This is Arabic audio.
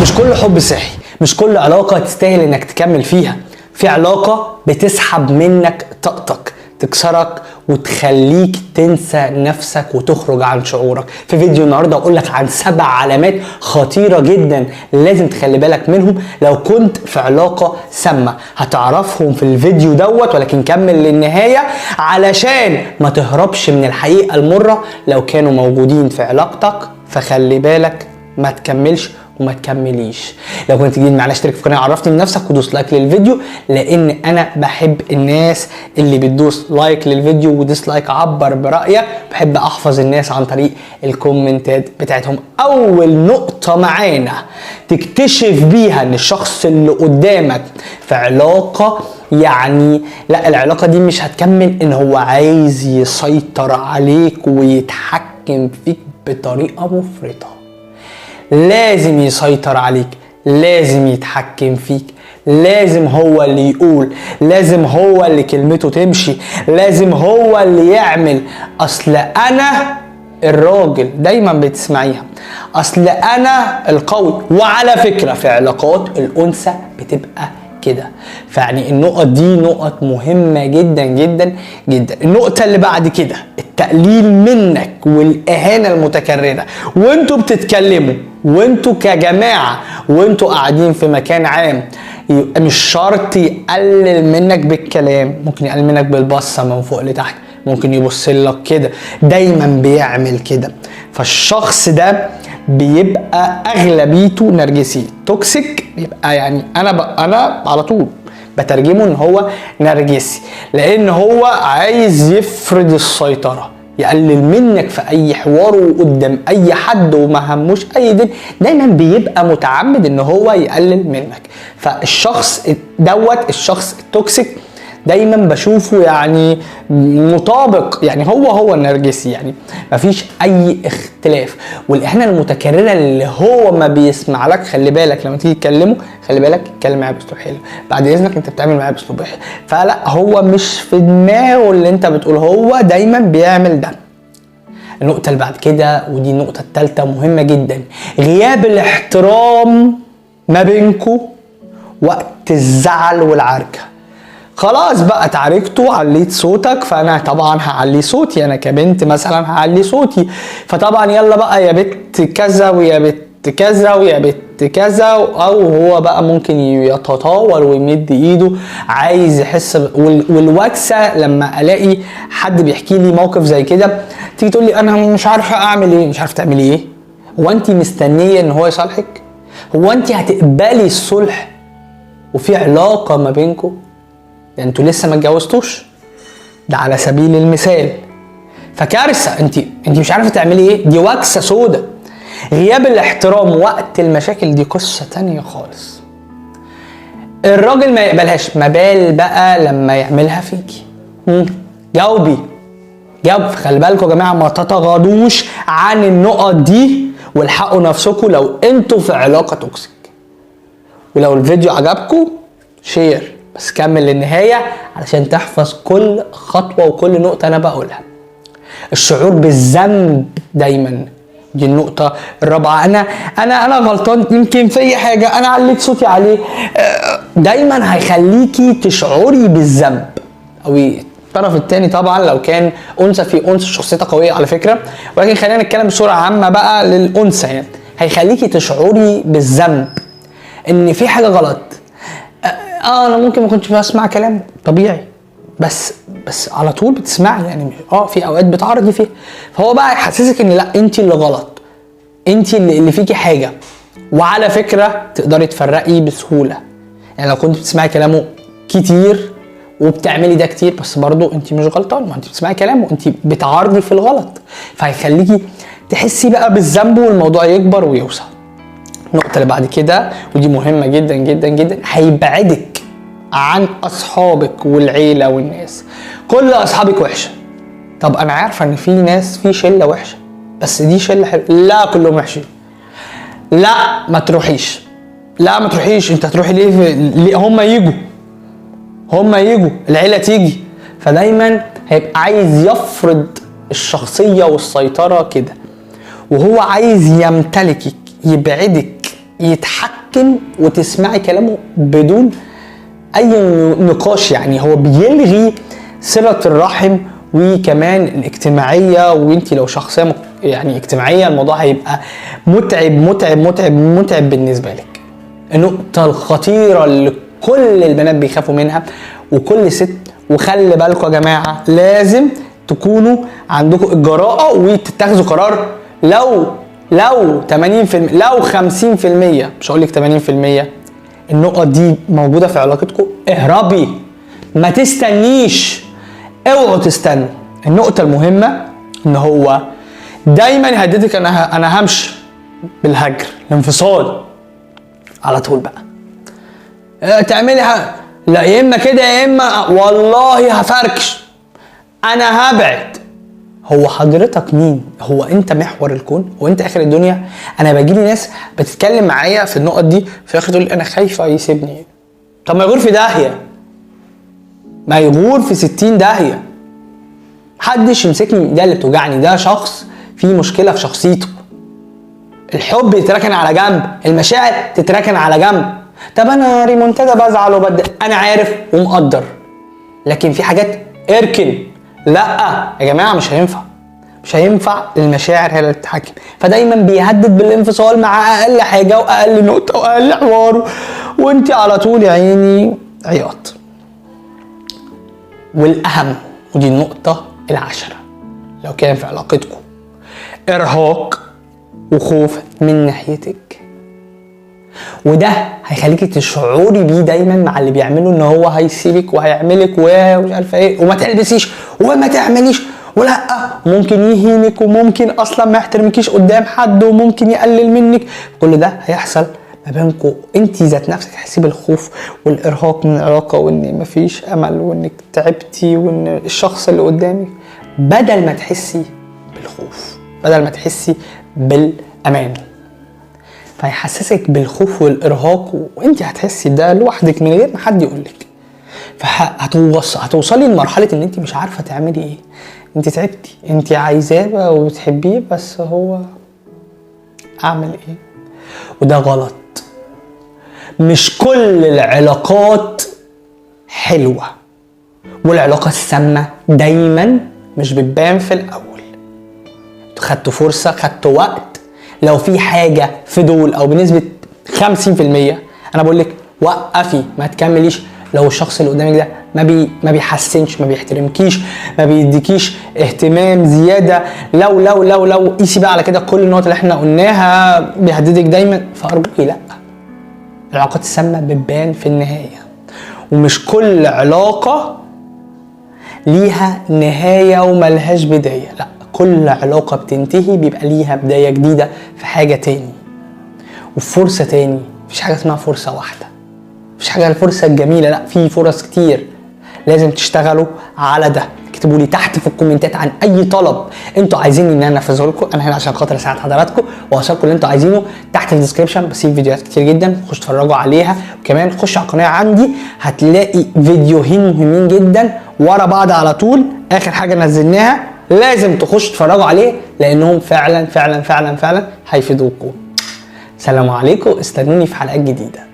مش كل حب صحي، مش كل علاقة تستاهل انك تكمل فيها. في علاقة بتسحب منك طاقتك، تكسرك وتخليك تنسى نفسك وتخرج عن شعورك. في فيديو النهارده اقول لك عن 7 علامات خطيرة جدا لازم تخلي بالك منهم لو كنت في علاقة سامة. هتعرفهم في الفيديو دوت، ولكن كمل للنهاية علشان ما تهربش من الحقيقة المرة لو كانوا موجودين في علاقتك. فخلي بالك ما تكملش وما تكمليش. لو كنت جديد معانا اشترك في القناه، عرفني بنفسك ودوس لايك للفيديو، لان انا بحب الناس اللي بتدوس لايك للفيديو وديسلايك. عبر برايك، بحب احفظ الناس عن طريق الكومنتات بتاعتهم. اول نقطه معانا تكتشف بيها ان الشخص اللي قدامك في علاقه يعني لا، العلاقه دي مش هتكمل، ان هو عايز يسيطر عليك ويتحكم فيك بطريقه مفرطه. لازم يسيطر عليك، لازم يتحكم فيك، لازم هو اللي يقول، لازم هو اللي كلمته تمشي، لازم هو اللي يعمل. اصل انا الراجل، دايما بتسمعيها، اصل انا القوي. وعلى فكرة في علاقات الانثى بتبقى كده. فيعني النقط دي نقط مهمة جدا جدا جدا. النقطة اللي بعد كده التقليل منك والاهانة المتكررة وانتوا بتتكلموا، وانتوا كجماعة، وانتوا قاعدين في مكان عام. يبقى مش شرط يقلل منك بالكلام، ممكن يقلل منك بالبصة من فوق لتحت، ممكن يبص لك كده، دايما بيعمل كده. فالشخص ده بيبقى اغلبيته نرجسي توكسيك. يبقى يعني انا على طول بترجمه ان هو نرجسي، لان هو عايز يفرض السيطرة، يقلل منك في اي حوار وقدام اي حد وما هموش اي دين. دايما بيبقى متعمد ان هو يقلل منك. فالشخص دوت، الشخص التوكسيك، دايما بشوفه يعني مطابق، يعني هو النرجسي، يعني مفيش اي اختلاف. والاهانه المتكرره اللي هو ما بيسمع لك، خلي بالك لما تيجي تكلمه، خلي بالك اتكلم معاه باسلوب حلو، بعد اذنك انت بتعمل معاه باسلوب حلو. فلا، هو مش في دماغه اللي انت بتقول، هو دايما بيعمل ده. النقطه اللي بعد كده، ودي النقطه الثالثه مهمه جدا، غياب الاحترام ما بينكم وقت الزعل والعركه. خلاص بقى اتعاركتوا، عليت صوتك، فانا طبعا هعلي صوتي، انا كبنت مثلا هعلي صوتي، فطبعا يلا بقى يا بت كذا ويا بت كذا ويا بت كذا. او هو بقى ممكن يتطاول ويمد ايده، عايز يحس والوكسه لما الاقي حد بيحكي لي موقف زي كده، تيجي تقول لي انا مش عارفه اعمل ايه. مش عارفه تعملي ايه؟ هو انت مستنيه ان هو يصالحك؟ هو انت هتقبلي الصلح وفي علاقه ما بينكم؟ ده انتوا لسه ما اتجوزتوش، ده على سبيل المثال. فكارثه، انت مش عارفه تعملي ايه، دي وكسه سودا. غياب الاحترام وقت المشاكل دي قصه تانية خالص. الراجل ما يقبلهاش، ما بال بقى لما يعملها فيكي. جاوبي. خلي بالكم يا جماعه، ما تتغاضوش عن النقط دي، والحقوا نفسكم لو انتوا في علاقه توكسيك. ولو الفيديو عجبكم شير، بس كمل للنهاية علشان تحفظ كل خطوة وكل نقطة أنا بقولها. الشعور بالذنب دايما، دي النقطة الرابعة. أنا غلطان، يمكن في حاجة أنا عليت صوتي عليه، دايما هيخليكي تشعري بالذنب. أو الطرف التاني طبعا لو كان أنثى، في أنثى شخصيتها قوية على فكرة، ولكن خلينا نتكلم بصورة عامة بقى للأنثى. يعني هيخليكي تشعري بالذنب إن في حاجة غلط. انا ممكن ما كنتش بسمع كلام طبيعي، بس على طول بتسمعي، يعني في اوقات بتعرضي فيها، فهو بقى يحسسك ان لا، انت اللي غلط، انت اللي فيكي حاجه. وعلى فكره تقدري تفرقي بسهوله، يعني لو كنت بتسمعي كلامه كتير وبتعملي ده كتير، بس برضو انت مش غلطان، ما انت بتسمعي كلامه، انت بتعارضي في الغلط، فهيخليكي تحسي بقى بالذنب والموضوع يكبر ويوسع. النقطة اللي بعد كده، ودي مهمة جدا جدا جدا، هيبعدك عن أصحابك والعيلة والناس. كل أصحابك وحشة. طب أنا عارفة إن في ناس، في شلة وحشة، بس دي شلة حلوة. لا، كلهم وحشين. لا، ما تروحيش. أنت هتروحي ليه؟ هما يجوا، العيلة تيجي. فدايما هيبقى عايز يفرض الشخصية والسيطرة كده، وهو عايز يمتلكك، يبعدك يتحكم وتسمعي كلامه بدون اي نقاش. يعني هو بيلغي صلة الرحم وكمان الاجتماعية، وانتي لو شخصية يعني اجتماعية الموضوع هيبقى متعب متعب متعب متعب بالنسبة لك. النقطة الخطيرة اللي كل البنات بيخافوا منها وكل ست، وخلي بالكم يا جماعة لازم تكونوا عندكم الجراءة وتتخذوا قرار. لو 80% لو 50%، مش هقولك 80%، النقط دي موجودة في علاقتكم، اهربي، ما تستنيش، اوعوا تستنوا. النقطة المهمة ان هو دايما يهددك انا همشي بالهجر، الانفصال على طول بقى. تعملي لا، يا اما كده يا اما والله هفركش، انا هبعد. هو حضرتك مين؟ هو انت محور الكون؟ هو انت اخر الدنيا؟ انا بجيلي ناس بتتكلم معايا في النقط دي في الاخر تقول انا خايفه يسيبني. طب ما يغور في داهيه، ما يغور في 60 داهيه. محدش يمسكني، ده اللي بتوجعني، ده شخص فيه مشكله في شخصيته. الحب يتركن على جنب، المشاعر تتركن على جنب. طب انا ريمونتادا بزعل وبدأ، انا عارف ومقدر، لكن في حاجات اركن. لا يا جماعه، مش هينفع المشاعر هي اللي تتحكم. فدايما بيهدد بالانفصال مع اقل حاجه واقل نقطه واقل حوار، وانت على طول يا عيني عياط. والاهم، ودي النقطه العاشره، لو كان في علاقتكم ارهاق وخوف من ناحيتك، وده هيخليكي تشعري بيه دايما مع اللي بيعمله ان هو هيسيبك وهيعملك ومش عارفه ايه، وما تلبسيش وما تعمليش ولا ممكن يهينك، وممكن اصلا ما يحترمكيش قدام حد، وممكن يقلل منك. كل ده هيحصل ما بينكم، انت ذات نفسك تحسي بالخوف والارهاق من العلاقه، وان مفيش امل، وانك تعبتي، وان الشخص اللي قدامك بدل ما تحسي بالخوف، بدل ما تحسي بالامان، فيحسسك بالخوف والارهاق، وانت هتحسي ده لوحدك من غير ما حد يقولك. فهتوصلي لمرحله ان انت مش عارفه تعملي ايه. انت تعبتي، انت عايزاه وبتحبيه، بس هو اعمل ايه؟ وده غلط. مش كل العلاقات حلوه، والعلاقه السامه دايما مش بتبان في الاول. خدتوا فرصه، خدتوا وقت، لو في حاجه في دول او بنسبه 50% انا بقول لك وقفي، ما تكمليش. لو الشخص اللي قدامك ده ما بيحسنش، ما بيحترمكيش، ما بيديكيش اهتمام زياده، لو قيسي بقى على كده كل النقط اللي احنا قلناها، بيهددك دايما، فارجوكي لا. العلاقات السامه بتبان في النهايه، ومش كل علاقه ليها نهايه وملهاش بدايه. لا، كل علاقة بتنتهي بيبقى ليها بداية جديدة في حاجة تاني وفرصة تاني. مفيش حاجة اسمها فرصة واحدة، مفيش حاجة الفرصة الجميلة، لا، في فرص كتير. لازم تشتغلوا على ده. اكتبوا لي تحت في الكومنتات عن اي طلب انتوا عايزين ان انا انفذه لكم. انا هنا عشان خاطر اساعد حضراتكم واوصلكم اللي انتوا عايزينه. تحت في الديسكربشن بسيب فيديوهات كتير جدا، خشوا اتفرجوا عليها. وكمان خش على القناه عندي، هتلاقي فيديوهين مهمين جدا ورا بعض على طول، اخر حاجه نزلناها لازم تخشوا تتفرجوا عليه، لانهم فعلا فعلا فعلا فعلا هيفيدوكم. سلام عليكم، استنوني في حلقات جديده.